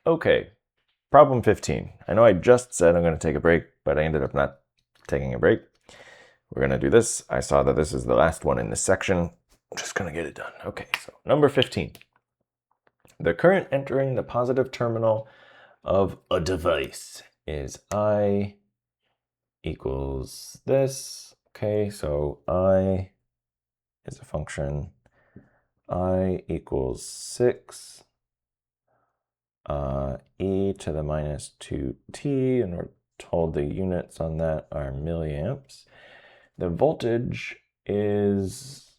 Okay, problem 15. I know I just said I'm going to take a break, but I ended up not taking a break. We're going to do this. I saw that this is the last one in this section. I'm just going to get it done. Okay, so number 15. The current entering the positive terminal of a device is I equals this. Okay, so I is a function. I equals 6 e to the minus 2t, and we're told the units on that are milliamps. The voltage is,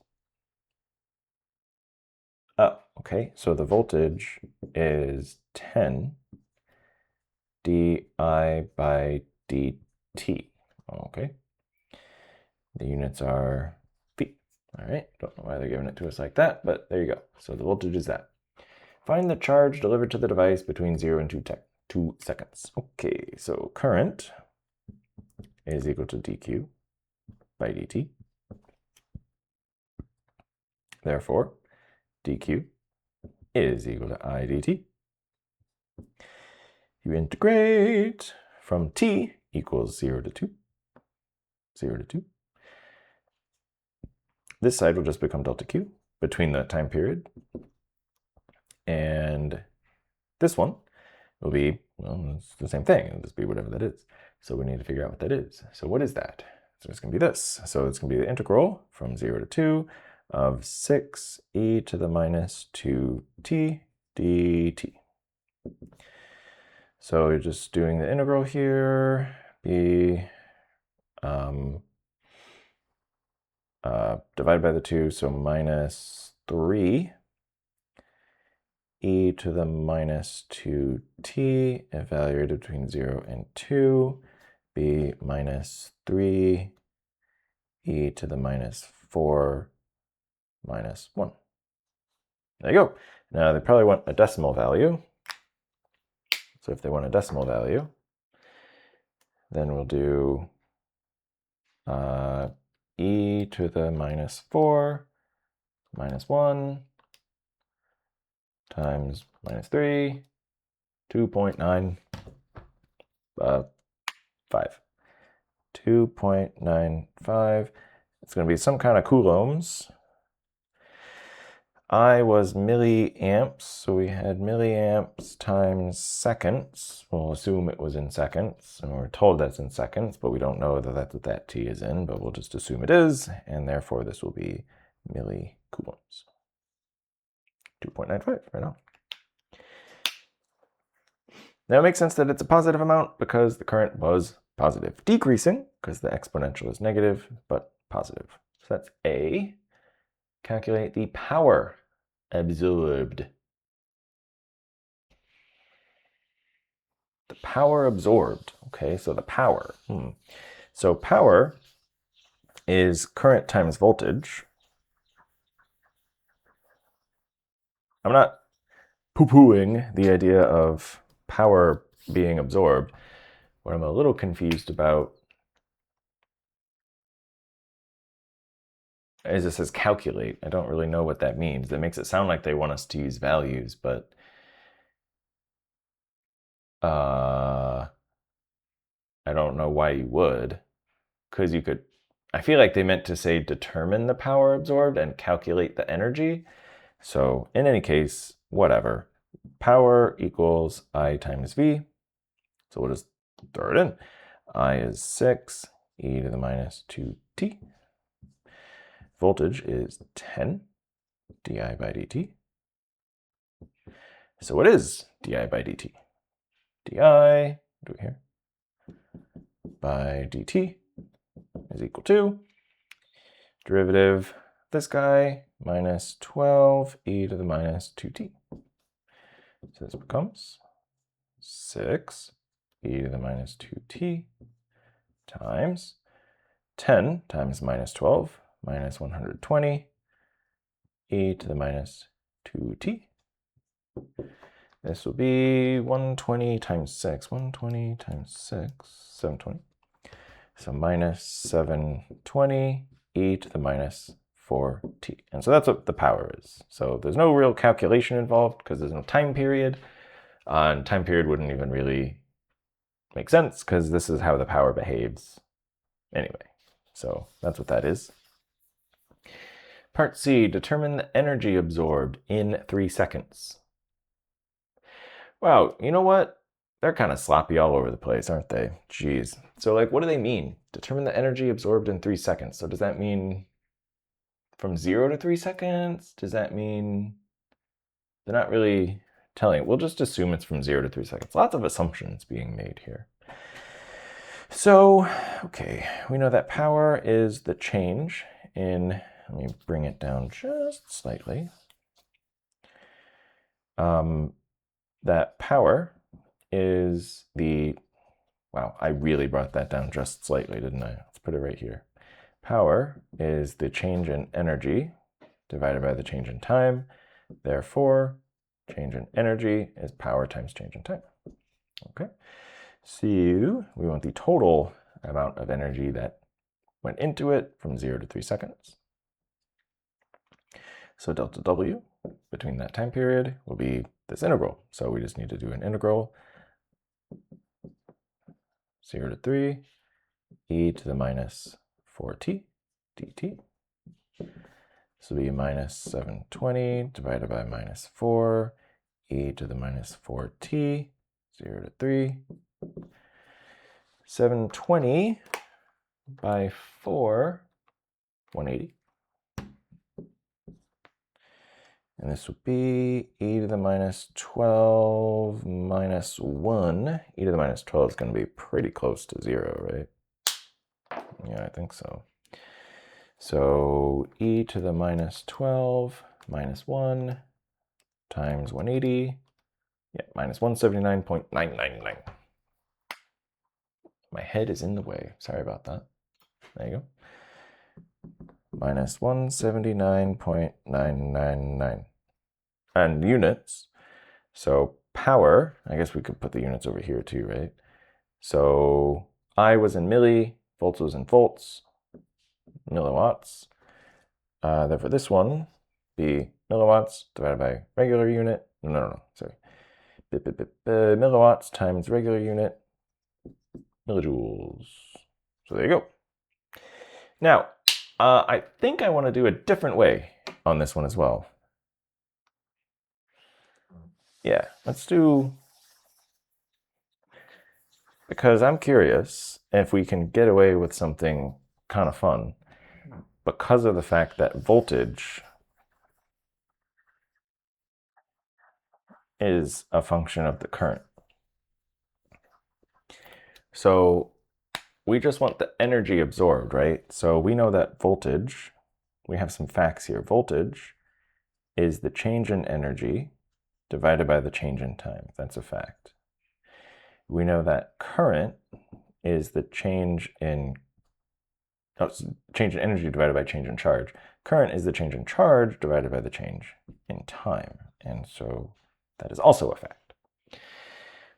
okay, so the voltage is 10 di by dt. Okay, the units are feet. All right, don't know why they're giving it to us like that, but there you go. So the voltage is that. Find the charge delivered to the device between 0 and 2 seconds. Okay, so current is equal to dq by dt. Therefore, dq is equal to I dt. You integrate from t equals 0 to 2. 0 to 2. This side will just become delta q between the time period. And this one will be, well, it's the same thing. It'll just be whatever that is. So we need to figure out what that is. So what is that? So it's going to be this. So it's going to be the integral from 0 to 2 of 6 e to the minus 2t dt. So you're just doing the integral here, be divided by the 2, so minus 3 e to the minus 2t, evaluated between 0 and 2, be minus 3 e to the minus 4 minus 1. There you go. Now they probably want a decimal value. So if they want a decimal value, then we'll do e to the minus 4 minus 1 times minus 3, 2.95. 2.95. It's going to be some kind of coulombs. I was milliamps, so we had milliamps times seconds. We'll assume it was in seconds, and we're told that's in seconds, but we don't know that that's what that t is in, but we'll just assume it is, and therefore this will be millicoulombs. 2.95 right now. Now it makes sense that it's a positive amount because the current was positive. Decreasing, because the exponential is negative, but positive. So that's A. Calculate the power absorbed. The power absorbed. Okay, so the power. So power is current times voltage. I'm not poo-pooing the idea of power being absorbed. What I'm a little confused about is it says calculate. I don't really know what that means. That makes it sound like they want us to use values, but I don't know why you would, because you could, I feel like they meant to say determine the power absorbed and calculate the energy. So in any case, whatever. Power equals I times V. So we'll just throw it in. I is 6 e to the minus 2t. Voltage is 10 di by dt. So what is di by dt? Di, do it here, by dt is equal to derivative this guy minus 12 e to the minus 2t. So this becomes 6 e to the minus 2t times 10 times minus 12 minus 120 e to the minus 2t. This will be 120 times 6. 120 times 6, 720. So minus 720 e to the minus 4t. And so that's what the power is. So there's no real calculation involved because there's no time period. And time period wouldn't even really make sense because this is how the power behaves anyway. So that's what that is. Part C, determine the energy absorbed in 3 seconds. Wow, you know what? They're kind of sloppy all over the place, aren't they? Jeez. So like, what do they mean? Determine the energy absorbed in 3 seconds. So does that mean from 0 to 3 seconds? Does that mean they're not really telling? We'll just assume it's from 0 to 3 seconds. Lots of assumptions being made here. So, okay, we know that power is the change in, let me bring it down just slightly. That power is the, wow, I really brought that down just slightly, didn't I? Let's put it right here. Power is the change in energy divided by the change in time. Therefore, change in energy is power times change in time. Okay, so we want the total amount of energy that went into it from 0 to 3 seconds. So delta W between that time period will be this integral. So we just need to do an integral 0 to 3 e to the minus 4t dt. This will be minus 720 divided by minus 4 e to the minus 4t, 0 to 3. 720 by 4, 180. And this would be e to the minus 12 minus 1. E to the minus 12 is going to be pretty close to 0, right? Yeah, I think so. So e to the minus 12 minus 1 times 180. Yeah, minus 179.999. My head is in the way. Sorry about that. There you go. Minus 179.999. And units. So power, I guess we could put the units over here too, right? So I was in milli, volts was in volts, milliwatts. Therefore this one be milliwatts divided by regular unit. No, sorry. Milliwatts times regular unit, millijoules. So there you go. Now, I think I want to do a different way on this one as well. Yeah, let's do, because I'm curious if we can get away with something kind of fun because of the fact that voltage is a function of the current. So we just want the energy absorbed, right? So we know that voltage, we have some facts here. Voltage is the change in energy divided by the change in time. That's a fact. We know that current is the change in energy divided by change in charge. Current is the change in charge divided by the change in time. And so that is also a fact.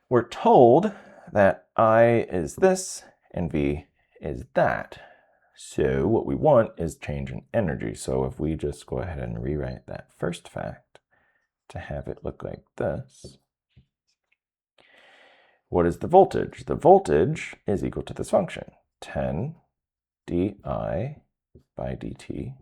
We're told that I is this and V is that. So what we want is change in energy. So if we just go ahead and rewrite that first fact to have it look like this, what is the voltage? The voltage is equal to this function, 10 di by dt.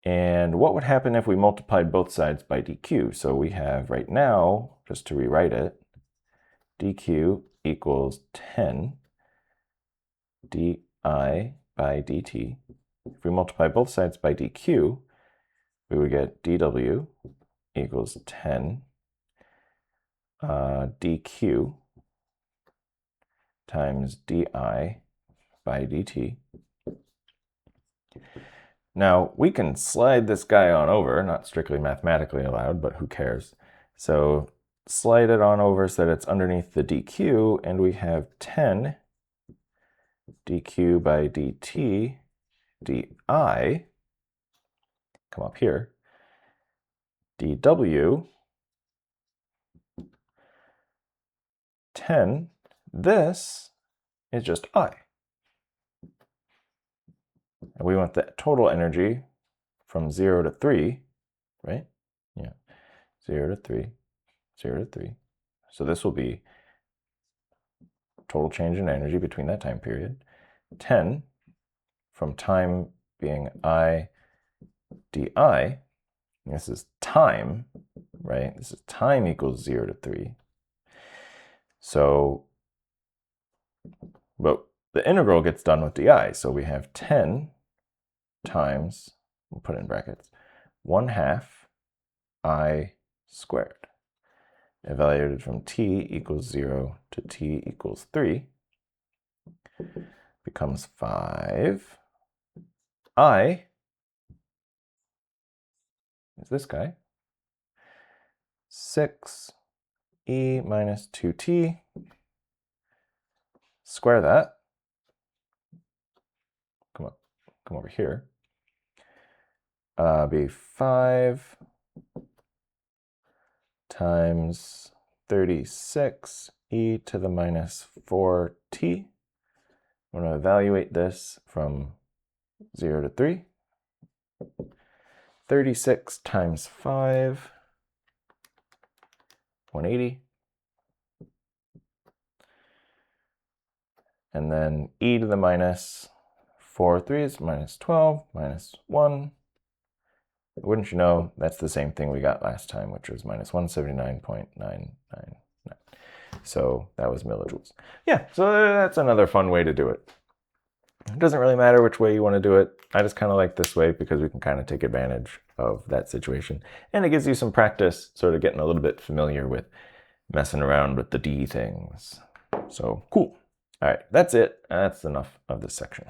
And what would happen if we multiplied both sides by dq? So we have right now, just to rewrite it, dq equals 10 di by dt. If we multiply both sides by dq, we would get dw equals 10 dq times di by dt. Now, we can slide this guy on over, not strictly mathematically allowed, but who cares? So slide it on over so that it's underneath the dq, and we have 10 dq by dt di, come up here, dw, 10, this is just I. And we want the total energy from 0 to 3, right? Yeah. 0 to 3, 0 to 3. So this will be total change in energy between that time period. 10 from time being I di. This is time, right? This is time equals 0 to 3. So, but the integral gets done with di. So we have 10 times, we'll put it in brackets, 1/2 I squared. Evaluated from t equals 0 to t equals 3 becomes 5. I is this guy. 6e minus 2t. Square that. Come over here. Be 5 times 36 e to the minus 4t. I'm going to evaluate this from 0 to 3. 36 times 5, 180. And then e to the minus 4 3s minus 12 minus 1. Wouldn't you know, that's the same thing we got last time, which was minus 179.999. So that was millijoules. Yeah, so that's another fun way to do it. It doesn't really matter which way you want to do it. I just kind of like this way because we can kind of take advantage of that situation. And it gives you some practice sort of getting a little bit familiar with messing around with the D things. So cool. All right, that's it. That's enough of this section.